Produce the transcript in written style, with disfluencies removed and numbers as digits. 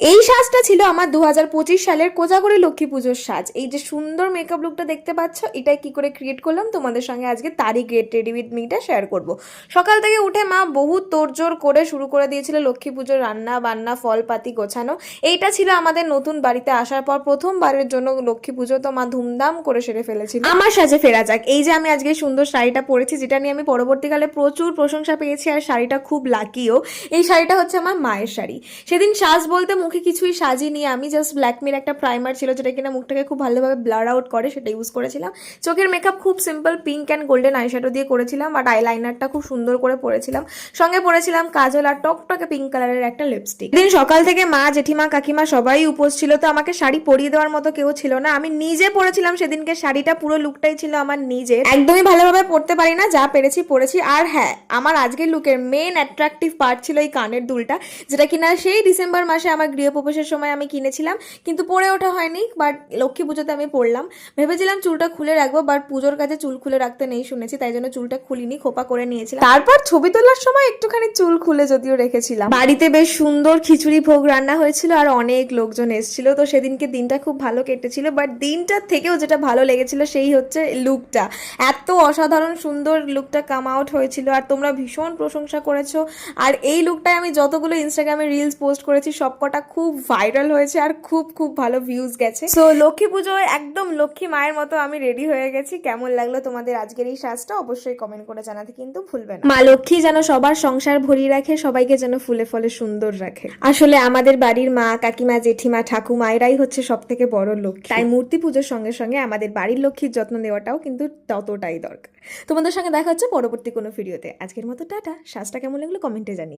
এই সাজটা ছিল আমার 2025 সালের কোজাগরি লক্ষ্মী পুজোর সাজ। এই যে সুন্দর মেকআপ লুকটা দেখতে পাচ্ছ, এটাই কি করে ক্রিয়েট করলাম তোমাদের সঙ্গে আজকে তারই গেট রেডি উইথ মিটা শেয়ার করব। সকাল থেকে উঠে মা বহু তোড়জোড় করে শুরু করে দিয়েছিল লক্ষ্মী পুজোর রান্না বান্না, ফল পাতি গোছানো। এইটা ছিল আমাদের নতুন বাড়িতে আসার পর প্রথমবারের জন্য লক্ষ্মী পুজো, তো মা ধুমধাম করে সেরে ফেলেছিল। আমার সাজে ফেরা যাক। এই যে আমি আজকে সুন্দর শাড়িটা পরেছি, যেটা নিয়ে আমি পরবর্তীকালে প্রচুর প্রশংসা পেয়েছি, আর শাড়িটা খুব লাকিও। এই শাড়িটা হচ্ছে আমার মায়ের শাড়ি। সেদিন সাজ বলতে মুখে কিছুই সাজিনি, আমি জাস্ট ব্ল্যাকমির একটা প্রাইমার ছিল যেটা কিনা মুখটাকে খুব ভালোভাবে ব্লার আউট করে, সেটা ইউজ করেছিলাম। চোখের মেকআপ খুব simple pink and golden eyeshadow দিয়ে করেছিলাম, বাট আইলাইনারটা খুব সুন্দর করে পরেছিলাম। সঙ্গে পরেছিলাম কাজল আর টকটকে পিঙ্ক কালারের একটা লিপস্টিক। দিন সকাল থেকে মা, জেঠিমা, কাকিমা সবাই উপোস ছিল, তো আমাকে শাড়ি পরিয়ে দেওয়ার মতো কেউ ছিল না। আমি নিজে পরেছিলাম সেদিনকে শাড়িটা, পুরো লুকটাই ছিল আমার নিজের। একদমই ভালোভাবে পরতে পারি না, যা পেরেছি পরেছি। আর হ্যাঁ, আমার আজকের লুকের মেন অ্যাট্রাকটিভ পার্ট ছিল এই কানের দুলটা, যেটা কিনা সেই ডিসেম্বর মাসে আমার গৃহপ্রবেশের সময় আমি কিনেছিলাম, কিন্তু পরে ওঠা হয়নি। বাট লক্ষ্মী পুজোতে আমি পরলাম। ভেবেছিলাম চুলটা খুলে রাখবো, বাট পুজোর কাছে চুল খুলে রাখতে নেই শুনেছি, তাই জন্য চুলটা খুলিনি, খোপা করে নিয়েছিলাম। তারপর ছবি তোলার সময় একটুখানি চুল খুলে যদিও রেখেছিলাম। বাড়িতে বেশ সুন্দর খিচুড়ি ভোগ রান্না হয়েছিল আর অনেক লোকজন এসেছিল, তো সেদিনকে দিনটা খুব ভালো কেটেছিল। বাট দিনটার থেকেও যেটা ভালো লেগেছিল সেই হচ্ছে লুকটা। এত অসাধারণ সুন্দর লুকটা কাম আউট হয়েছিল, আর তোমরা ভীষণ প্রশংসা করেছো। আর এই লুকটায় আমি যতগুলো ইনস্টাগ্রামে রিলস পোস্ট করেছি সবকটা খুব ভাইরাল হয়েছে আর খুব খুব ভালো ভিউজ গেছে। সো লক্ষ্মী পুজোয় একদম লক্ষ্মী মায়ের মতো আমি রেডি হয়ে গেছি। কেমন লাগলো তোমাদের আজকের এই সাজটা অবশ্যই কমেন্ট করে জানাতে কিন্তু ভুলবে না। মা লক্ষ্মী যেন সবার সংসার ভরিয়ে রাখে, সবাইকে যেন ফুলে ফলে সুন্দর রাখে। আসলে আমাদের বাড়ির মা, কাকিমা, জেঠিমা, ঠাকুমা এরাই হচ্ছে সব থেকে বড় লক্ষ্মী, তাই মূর্তি পুজোর সঙ্গে সঙ্গে আমাদের বাড়ির লক্ষ্মীর যত্ন নেওয়াটাও কিন্তু ততটাই দরকার। তোমাদের সঙ্গে দেখা হচ্ছে পরবর্তী কোনো ভিডিওতে। আজকের মতো টাটা। সাজটা কেমন লাগলো কমেন্টে জানি।